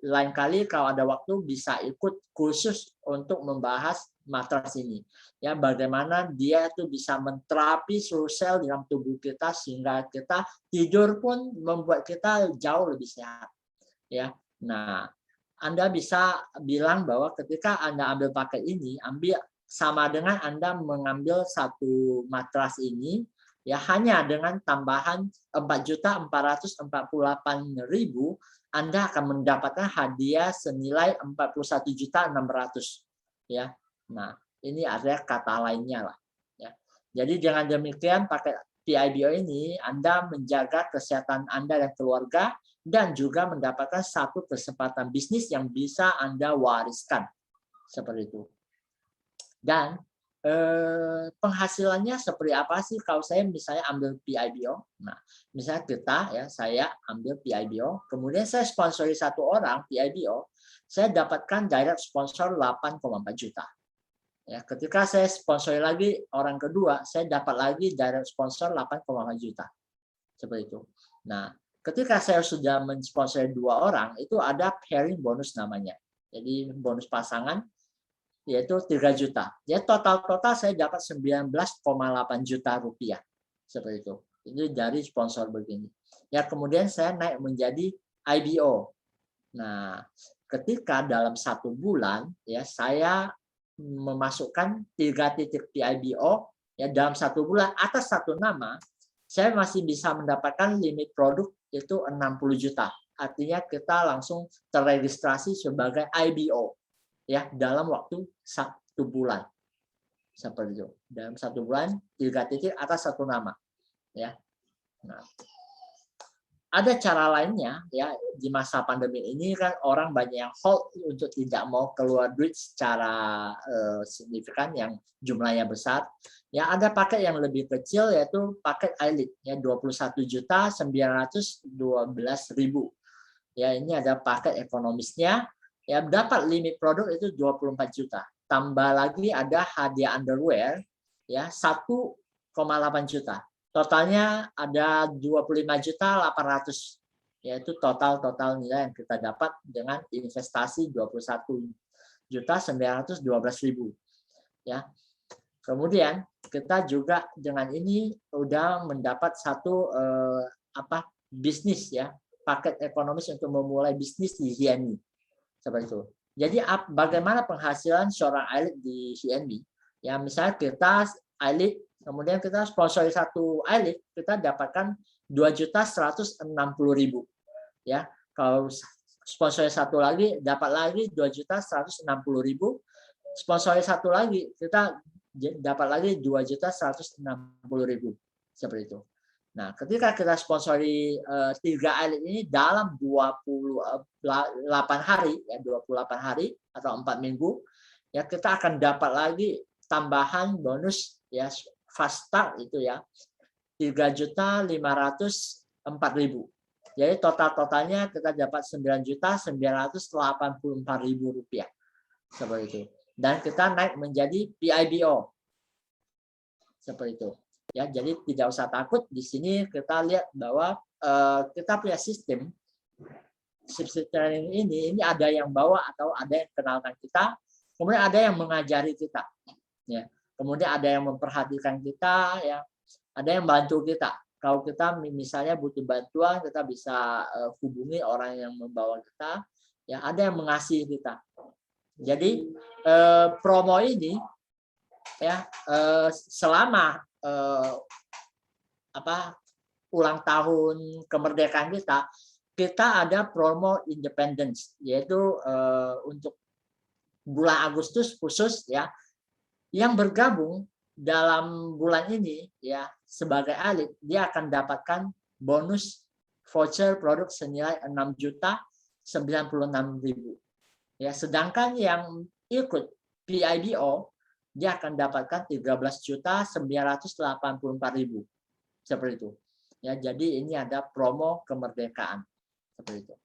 lain kali kalau ada waktu bisa ikut khusus untuk membahas matras ini. Ya, bagaimana dia itu bisa menterapi seluruh sel dalam tubuh kita sehingga kita tidur pun membuat kita jauh lebih sehat. Ya. Nah, Anda bisa bilang bahwa ketika Anda ambil paket ini, sama dengan Anda mengambil satu matras ini, ya, hanya dengan tambahan 4.448.000, Anda akan mendapatkan hadiah senilai 41.600.000. Ya. Nah, ini ada kata lainnya lah. Ya. Jadi dengan demikian pakai PIBO ini Anda menjaga kesehatan Anda dan keluarga dan juga mendapatkan satu kesempatan bisnis yang bisa Anda wariskan. Seperti itu. Dan penghasilannya seperti apa sih kalau saya misalnya ambil PIBO? Nah, misalnya saya ambil PIBO, kemudian saya sponsori 1 orang PIBO, saya dapatkan direct sponsor 8,4 juta. Ya, ketika saya sponsori lagi orang kedua, saya dapat lagi direct sponsor 8,4 juta. Seperti itu. Nah, ketika saya sudah mensponsori 2 orang, itu ada pairing bonus namanya. Jadi bonus pasangan yaitu 3 juta. Ya, total saya dapat 19,8 juta rupiah. Seperti itu. Itu dari sponsor begini. Ya, kemudian saya naik menjadi IBO. Nah, ketika dalam 1 bulan, ya, saya memasukkan 3 titik PIBO, ya, dalam 1 bulan atas 1 nama, saya masih bisa mendapatkan limit produk itu 60 juta. Artinya kita langsung terregistrasi sebagai IBO, ya, dalam waktu 1 bulan. Seperti itu. Dalam 1 bulan 3 titik atas 1 nama, ya. Nah, ada cara lainnya ya, di masa pandemi ini kan orang banyak yang hold untuk tidak mau keluar duit secara signifikan yang jumlahnya besar. Ya, ada paket yang lebih kecil yaitu paket Elite ya 21.912.000. Ya, ini ada paket ekonomisnya. Ya, dapat limit produk itu 24 juta. Tambah lagi ada hadiah underwear ya 1,8 juta. Totalnya ada 25.800.000, yaitu total nilai yang kita dapat dengan investasi 21.912.000 ya. Kemudian kita juga dengan ini udah mendapat satu bisnis ya, paket ekonomis untuk memulai bisnis di CNB seperti itu. Jadi bagaimana penghasilan seorang elite di CNB? Ya misalnya kita elite, kemudian kita sponsori satu elite, kita dapatkan 2.160.000 ya. Kalau sponsori satu lagi dapat lagi 2.160.000, sponsori satu lagi kita dapat lagi 2.160.000 seperti itu. Nah, ketika kita sponsori 3 elite ini dalam 28 hari ya, 28 hari atau 4 minggu ya, kita akan dapat lagi tambahan bonus ya fast start itu ya 3.504.000. Jadi totalnya kita dapat 9.984.000 rupiah seperti itu. Dan kita naik menjadi PIBO seperti itu. Ya, jadi tidak usah takut. Di sini kita lihat bahwa kita punya sistem training ini ada yang bawa atau ada yang kenalkan kita, kemudian ada yang mengajari kita. Ya. Kemudian ada yang memperhatikan kita, ya. Ada yang bantu kita. Kalau kita misalnya butuh bantuan, kita bisa hubungi orang yang membawa kita. Ya, ada yang mengasihi kita. Jadi promo ini ya selama ulang tahun kemerdekaan kita ada promo independence, yaitu untuk bulan Agustus khusus ya, yang bergabung dalam bulan ini ya sebagai elite, dia akan dapatkan bonus voucher produk senilai 6.096.000 ya, sedangkan yang ikut PIBO dia akan dapatkan 13.984.000 seperti itu ya. Jadi ini ada promo kemerdekaan seperti itu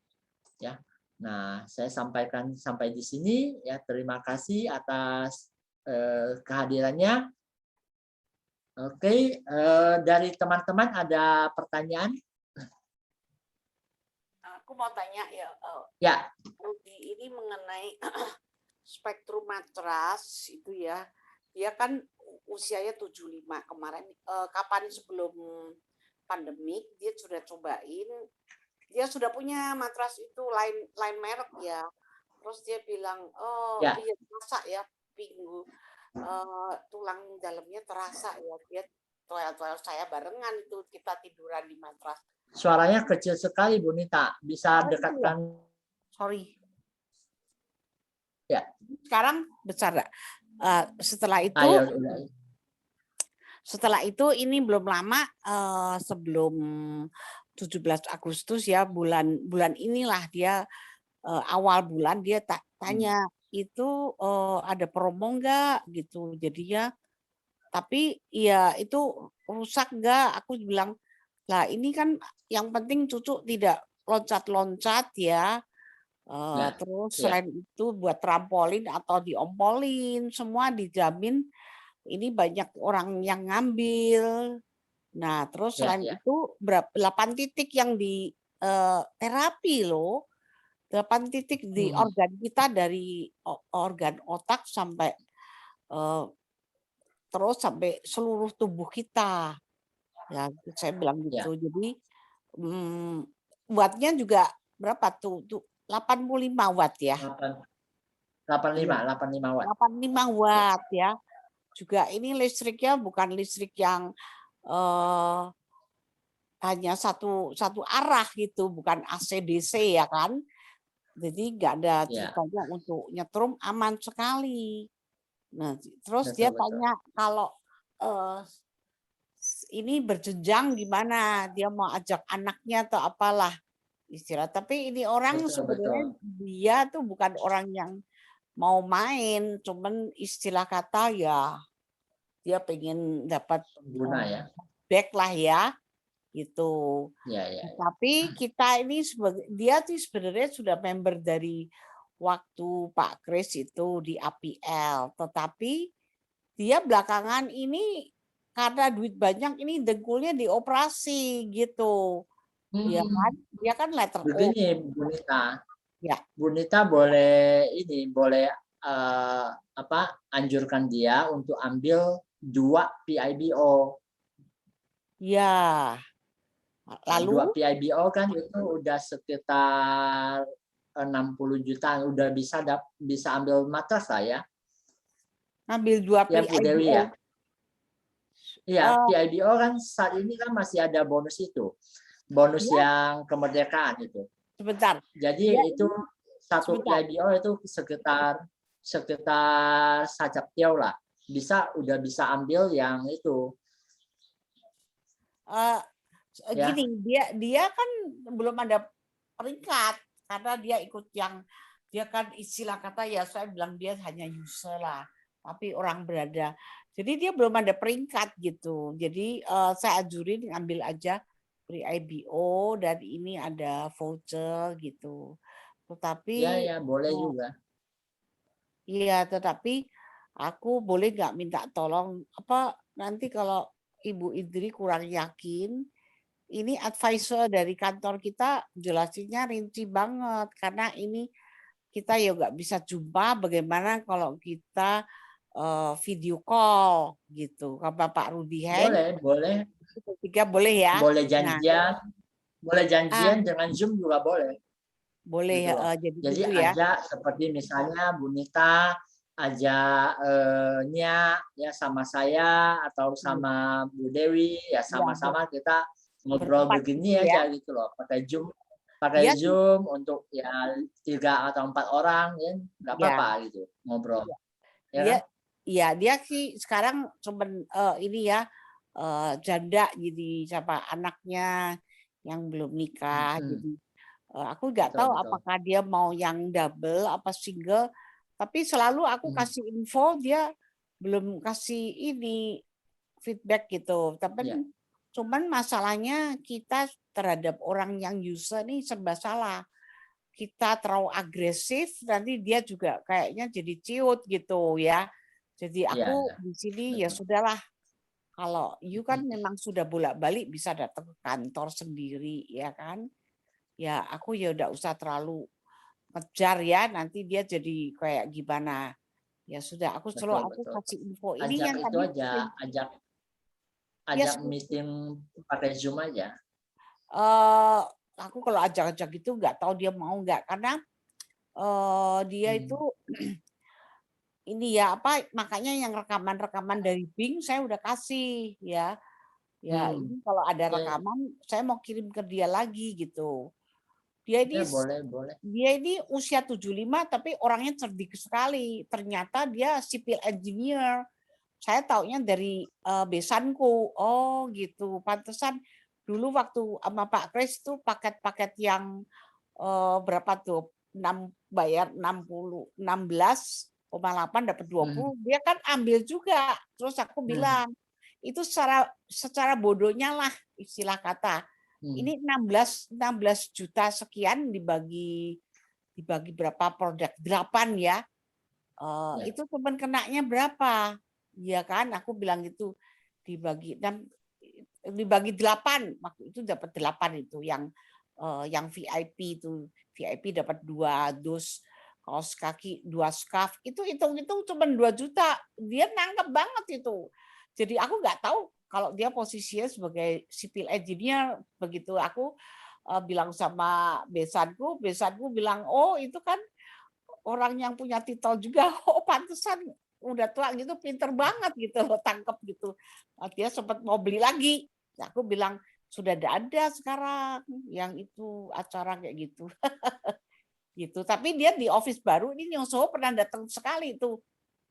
ya. Nah, saya sampaikan sampai di sini ya. Terima kasih atas kehadirannya. Oke, dari teman-teman ada pertanyaan? Aku mau tanya ya, ya. Rudi, ini mengenai Spektrum matras itu ya, dia kan usianya 75 kemarin. Kapan sebelum pandemik dia sudah cobain, dia sudah punya matras itu lain merek ya. Terus dia bilang, oh ya. iya terasa ya, minggu tulang dalamnya terasa ya. Dia toel saya barengan itu, kita tiduran di matras. Suaranya kecil sekali Bu Nita, bisa dekatkan. Sorry. Ya. Sekarang besar. Setelah itu ini belum lama, sebelum 17 Agustus ya, bulan inilah dia awal bulan dia tanya itu ada promo enggak gitu. Jadinya tapi ya itu rusak enggak? Aku bilang, lah ini kan yang penting cucu tidak loncat-loncat ya. Terus selain itu buat trampolin atau diompolin semua dijamin, ini banyak orang yang ngambil. Nah terus selain itu 8 titik yang di terapi loh, 8 titik di organ kita, dari organ otak sampai terus sampai seluruh tubuh kita ya. Saya bilang gitu. Jadi wattnya juga berapa tuh 85 watt ya. 85 watt. 85 watt ya. Juga ini listriknya bukan listrik yang hanya satu arah gitu, bukan AC/DC ya kan. Jadi nggak ada ceritanya untuk nyetrum, aman sekali. Nah, terus dia tanya kalau ini berjenjang gimana, dia mau ajak anaknya atau apalah istilah. Tapi ini orang Betul, sebenarnya betul. dia tuh bukan orang yang mau main, cuman istilah kata ya dia pengen dapat Pengguna ya. back lah ya, gitu. Ya, ya. Tapi kita ini dia tuh sebenarnya sudah member dari waktu Pak Kris itu di APL, tetapi dia belakangan ini karena duit banyak ini dengkulnya dioperasi gitu. Ya kan? Dia kan letter O. Begini, Bu Nita. Ya. Bu Nita boleh anjurkan dia untuk ambil 2 PIBO. Ya. Lalu 2 PIBO kan itu udah sekitar 60 juta, udah bisa ambil matras lah ya. ngambil 2 Ya, Bu Dewi PIBO. ya. Iya, PIBO kan saat ini kan masih ada bonus itu. Bonus yang kemerdekaan itu. Sebentar. Jadi itu satu PIBO itu sekitar sajak tiau lah. Udah bisa ambil yang itu. Gini, dia kan belum ada peringkat karena dia ikut yang dia kan istilah kata ya saya bilang dia hanya user lah, tapi orang berada. Jadi dia belum ada peringkat gitu. Jadi saya ajurin ambil aja pre-IBO dan ini ada voucher gitu. Tetapi ya boleh juga. Iya, tetapi aku boleh nggak minta tolong apa nanti kalau Ibu Idri kurang yakin, ini advisor dari kantor kita jelasinnya rinci banget karena ini kita ya nggak bisa jumpa bagaimana kalau kita video call gitu. Kalau Pak Rudi Heng, Boleh. ketiga boleh ya. Boleh Nah, janjian dengan Zoom juga boleh. boleh Gitu loh. jadi Jadi gitu ya. ajak seperti misalnya Bu Nita ajak Nya ya sama saya atau sama Bu Dewi ya sama-sama kita ngobrol begini gitu aja ya. gitu loh, pakai Iya, Zoom untuk ya 3 atau 4 orang ya nggak apa-apa gitu ngobrol. Ya kan? Iya, dia sih sekarang cuman ini ya janda jadi siapa anaknya yang belum nikah. Jadi aku nggak tahu Betul. apakah dia mau yang double apa single, tapi selalu aku kasih info dia belum kasih ini feedback gitu. Tapi cuman masalahnya kita terhadap orang yang user nih serba salah. Kita terlalu agresif nanti dia juga kayaknya jadi ciut gitu ya. Jadi aku di sini ya sudahlah. Kalau you kan memang sudah bolak-balik bisa datang ke kantor sendiri ya kan. Ya aku ya udah usah terlalu ngejar ya nanti dia jadi kayak gimana. Ya sudah aku selalu aku kasih info ini yang itu tadi ajak meeting pakai Zoom aja. Aku kalau ajak-ajak gitu nggak tahu dia mau nggak karena dia itu ini ya apa makanya yang rekaman-rekaman dari Bing saya udah kasih ya. Ya ini kalau ada rekaman saya mau kirim ke dia lagi gitu. Dia ini boleh. Dia ini usia 75 tapi orangnya cerdik sekali. Ternyata dia civil engineer. Saya taunya dari besanku. Oh gitu. Pantesan dulu waktu sama Pak Kris itu paket-paket yang berapa tuh? Bayar 16,8 dapat 20. Dia kan ambil juga. Terus aku bilang, itu secara bodohnya lah istilah kata. Ini 16 juta sekian dibagi berapa produk? 8 ya. Itu teman kenanya berapa? Ya kan, aku bilang itu dibagi 8 waktu itu dapat 8 itu yang VIP itu. VIP dapat 2 dus kaos kaki, 2 scarf. Itu hitung-hitung cuma 2 juta. Dia nangkep banget itu. Jadi aku nggak tahu kalau dia posisinya sebagai civil engineer begitu aku bilang sama besanku bilang oh itu kan orang yang punya titel juga oh pantesan udah tua gitu pinter banget gitu loh tangkep gitu. Dia sempat mau beli lagi. Nah, aku bilang sudah ada sekarang yang itu acara kayak gitu. Gitu. Tapi dia di office baru ini Nyoso pernah datang sekali tuh.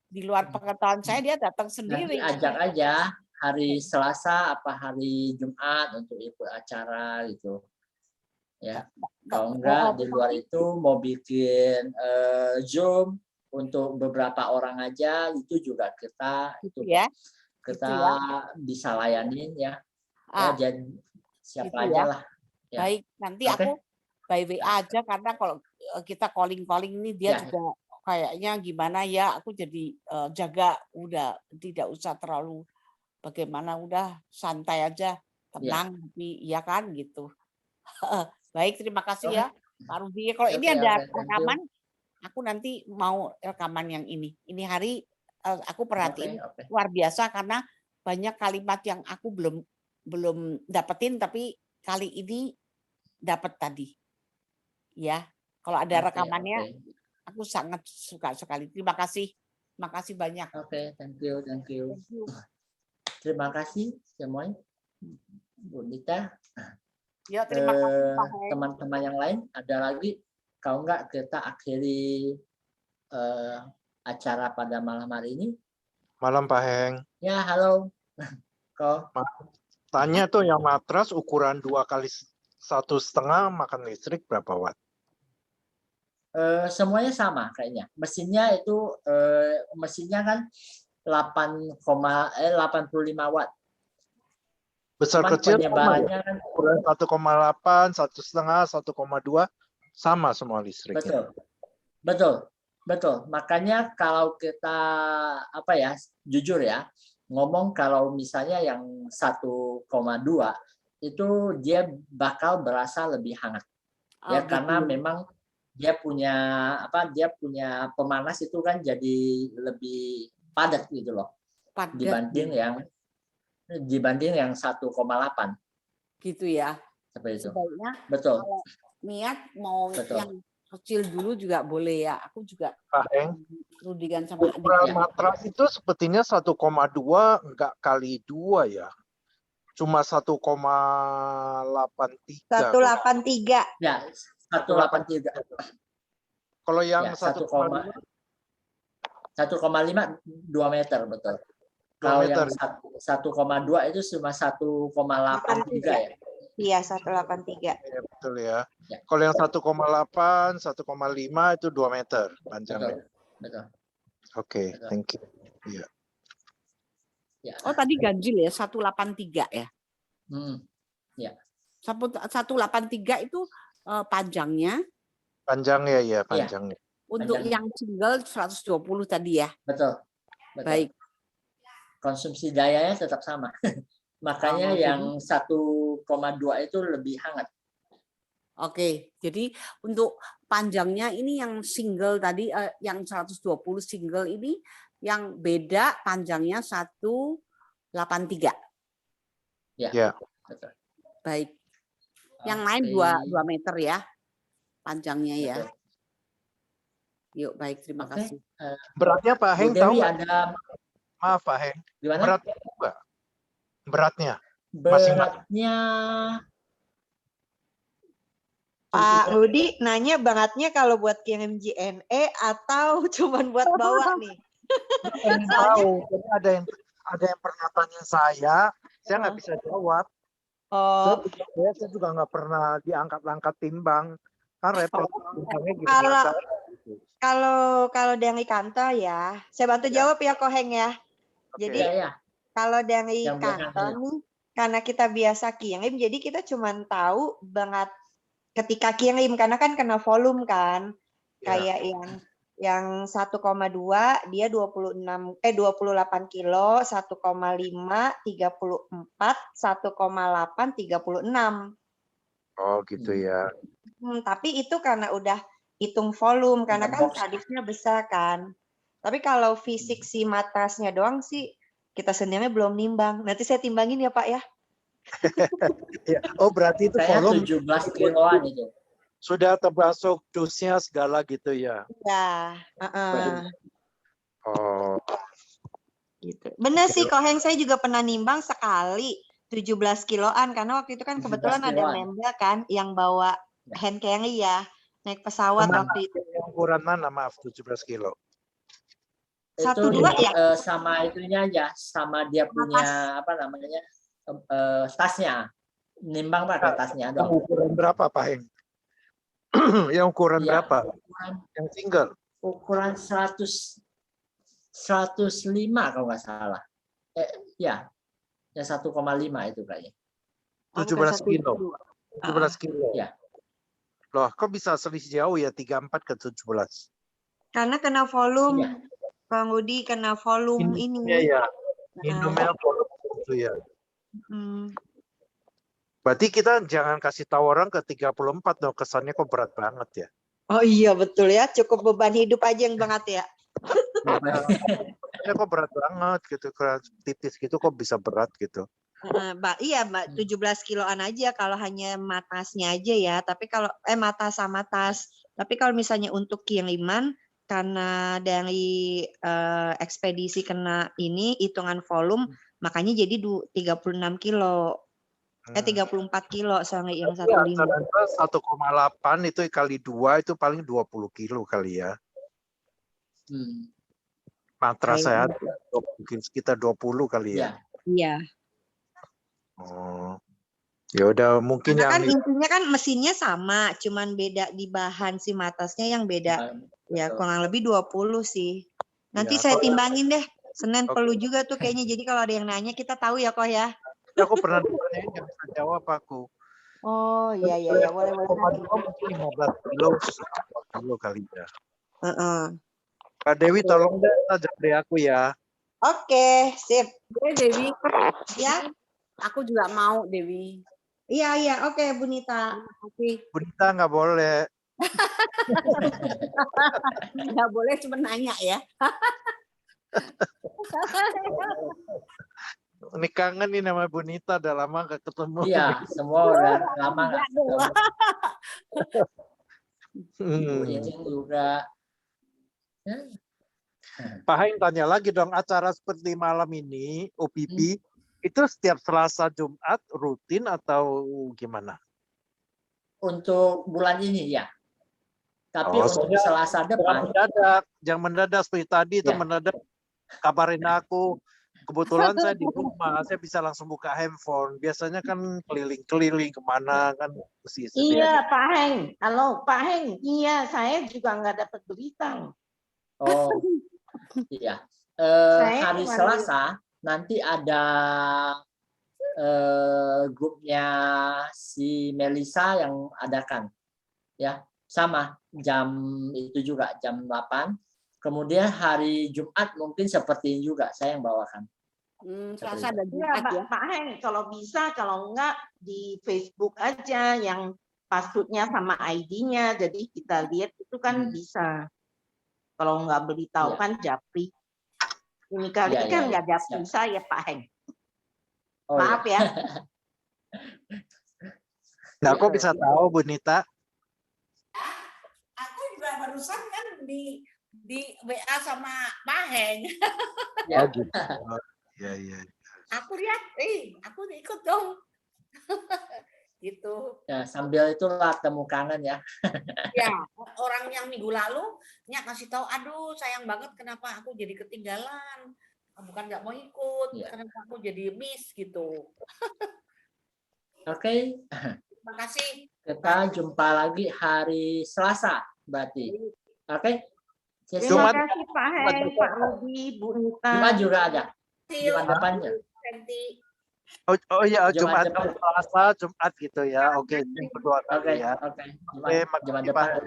Di luar pengetahuan saya dia datang sendiri. Nanti ajak aja. hari Selasa apa hari Jumat untuk ikut acara gitu. Ya. Kalau enggak di luar itu mau bikin Zoom untuk beberapa orang aja itu juga kita gitu ya. kita Gitu ya. bisa layanin ya. Ah, Ya jadi siapa gitu aja ya. lah. Ya. Baik, nanti Oke. aku by WA aja karena kalau kita calling ini dia Ya. juga kayaknya gimana ya, aku jadi jaga udah tidak usah terlalu bagaimana, udah santai aja, tenang tapi ya kan gitu. Baik, terima kasih Oke. ya Pak Rudi. Kalau ini Oke, ada oke, thank you. rekaman, aku nanti mau rekaman yang ini. Ini hari aku perhatiin Oke. luar biasa karena banyak kalimat yang aku belum dapetin tapi kali ini dapat tadi. Ya, kalau ada rekamannya aku sangat suka sekali. Terima kasih. Terima kasih banyak. Oke, thank you. Thank you. Terima kasih semuanya. Bu Nita. Ya, terima kasih Pak Heng. Teman-teman yang lain ada lagi? Kalau enggak kita akhiri acara pada malam hari ini. Malam Pak Heng. Ya, halo. Kok Tanya tuh yang matras ukuran 2 kali 1,5 makan listrik berapa watt? semuanya sama kayaknya. Mesinnya itu mesinnya kan 85 watt. Besar Cuman kecil sama ya? penyebarannya kan Ukuran 1,8, 1,5, 1,2 sama semua listriknya. Betul. Makanya kalau kita jujur ya, ngomong kalau misalnya yang 1,2 itu dia bakal berasa lebih hangat. Ya gitu. karena memang dia punya pemanas itu kan jadi lebih padat gitu loh. Padat. Dibanding yang 1,8. Gitu ya. Seperti itu. Sebaiknya Betul. kalau niat mau yang kecil dulu juga boleh ya. Aku juga Pak Heng, rundingan sama adik. ukuran matras itu sepertinya 1,2 enggak kali 2 ya. Cuma 1,83. 183. Ya, 183. Kalau yang Ya, 1,5 1,5 2 meter betul. Kalau yang 1,2 itu cuma 1,83 ya. Iya, 183. Ya, betul ya. Kalau yang 1,8, 1,5 itu 2 meter panjangnya. Betul. Oke, thank you. Iya. Ya. Oh, tadi ganjil ya, 183 ya. Ya. 183 itu panjangnya. Panjangnya ya, panjangnya. Untuk yang single 120 tadi ya. Betul. Baik. Konsumsi dayanya tetap sama. Makanya yang 1,2 itu lebih hangat. Oke, jadi untuk panjangnya ini yang single tadi, yang 120 single ini yang beda panjangnya 183. Ya. Betul. Baik. Yang lain 2 meter ya panjangnya ya. Betul. Yuk, baik, terima kasih. Beratnya Pak Heng tahu nggak? Maaf Pak Heng. Gimana? Beratnya juga. Beratnya. Pak Rudi nanya beratnya kalau buat kirim JNE atau cuman buat bawa nih? Tahu. Jadi ada yang pernah tanya saya nggak bisa jawab. Oh. Saya juga nggak pernah diangkat-angkat timbang. Kan repot. Kalau dari kantor ya, saya bantu jawab ya Koheng ya. Jadi kalau dari kantor nih, karena kita biasa kirim, jadi kita cuma tahu banget ketika kirim karena kan kena volume kan. Kayak yang 1,2 dia 28 kilo, 1,5 34, 1,8 36. Oh gitu ya. Tapi itu karena udah hitung volume karena kan tadinya besar kan. Tapi kalau fisik si matrasnya doang sih kita sendiri belum nimbang. Nanti saya timbangin ya Pak ya. Oh berarti itu volume 17 kiloan itu. Sudah termasuk dusnya segala gitu ya. Ya. Oh. Gitu. Bener sih Koheng, saya juga pernah nimbang sekali 17 kiloan karena waktu itu kan kebetulan ada member kan yang bawa hand carry ya. Naik pesawat waktu itu. Ukuran mana maaf 17 kilo? 1, 2 ya? Sama itunya aja, sama dia punya apa namanya tasnya. Nimbang pakai tasnya dong. Ukuran berapa Pak Heng? Yang ukuran berapa? Yang single? Ukuran 105 kalau nggak salah. Ya, yang 1,5 itu kayaknya. 17 kilo. 17 kilo. Ya. Loh, kok bisa selisih jauh ya 34 ke 17? Karena kena volume. Bang Udi kena volume ini. Iya, ya. Minumnya volume itu ya. Berarti kita jangan kasih tahu orang ke 34 dong, kesannya kok berat banget ya. Oh iya betul ya, cukup beban hidup aja yang banget ya. Kok berat banget gitu, tipis gitu kok bisa berat gitu. Iya Mbak, 17 kiloan aja kalau hanya matasnya aja ya. Tapi kalau matas sama tas. Tapi kalau misalnya untuk kiriman karena dari ekspedisi kena ini hitungan volume, makanya jadi 36 kilo. 34 kilo sama yang 1,5. 1,8 itu kali 2 itu paling 20 kilo kali ya. Matras saya mungkin sekitar 20 kali ya. Iya. Oh. Ya udah mungkin karena yang kan intinya kan mesinnya sama, cuman beda di bahan si matasnya yang beda. Ya kurang lebih 20 sih. Nanti saya timbangin deh. Senin perlu juga tuh kayaknya. Jadi kalau ada yang nanya kita tahu ya kok ya. Aku pernah ditanyain nggak bisa jawab aku. Oh iya boleh. 15 kilo kali ya. Kak Dewi Okay. tolong deh dari aku ya. Oke, sip. Oke, Dewi. Ya. Aku juga mau, Dewi. Iya, oke Bu Nita. Oke. Bu Nita nggak boleh. Nggak boleh cuma nanya ya. Ini kangen nih nama Bu Nita, udah lama gak ketemu. Iya, semua udah lama gak ketemu. Ibu ini juga. Pak Haing tanya lagi dong, acara seperti malam ini, OPP, itu setiap Selasa Jumat rutin atau gimana? Untuk bulan ini ya. Tapi untuk Selasa depan. Jangan mendadak seperti tadi itu mendadak kabarin aku. Kebetulan saya di rumah, saya bisa langsung buka handphone. Biasanya kan keliling-keliling kemana kan mesti. Iya Pak Heng, halo Pak Heng, iya saya juga nggak dapat berita. Oh iya, hari Selasa nanti ada grupnya si Melisa yang adakan, ya sama jam itu juga jam 8. Kemudian hari Jumat mungkin seperti ini juga saya yang bawakan. Selasa dan Jumat ya. Pak Heng, kalau bisa, kalau enggak di Facebook aja yang passwordnya sama ID-nya, jadi kita lihat itu kan bisa. Kalau enggak beritahu kan Japri. Ini kali kan enggak Japri saya Pak Heng. Maaf ya. Nah, kok bisa tahu Bu Nita? Aku juga barusan kan di WA sama Pak Heng. Ya. Oh, gitu. Ya. Aku lihat, aku ikut dong. Gitu. Ya, sambil itulah temu kangen ya. Ya, orang yang minggu lalu kasih tahu, aduh sayang banget kenapa aku jadi ketinggalan. Bukan nggak mau ikut, kenapa aku jadi miss gitu. Oke. Terima kasih. Kita jumpa lagi hari Selasa berarti. Oke. Terima kasih Pak Heng, Pak Rudi, Bu Nita. Jumat juga ada. Jumat depannya. Oh iya, Jumat Selasa, Jumat gitu ya. Oke, yang kedua kali ya. Oke. Jumat depan.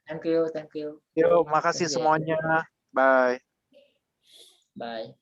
Thank you. Yo, makasih semuanya. Bye. Bye.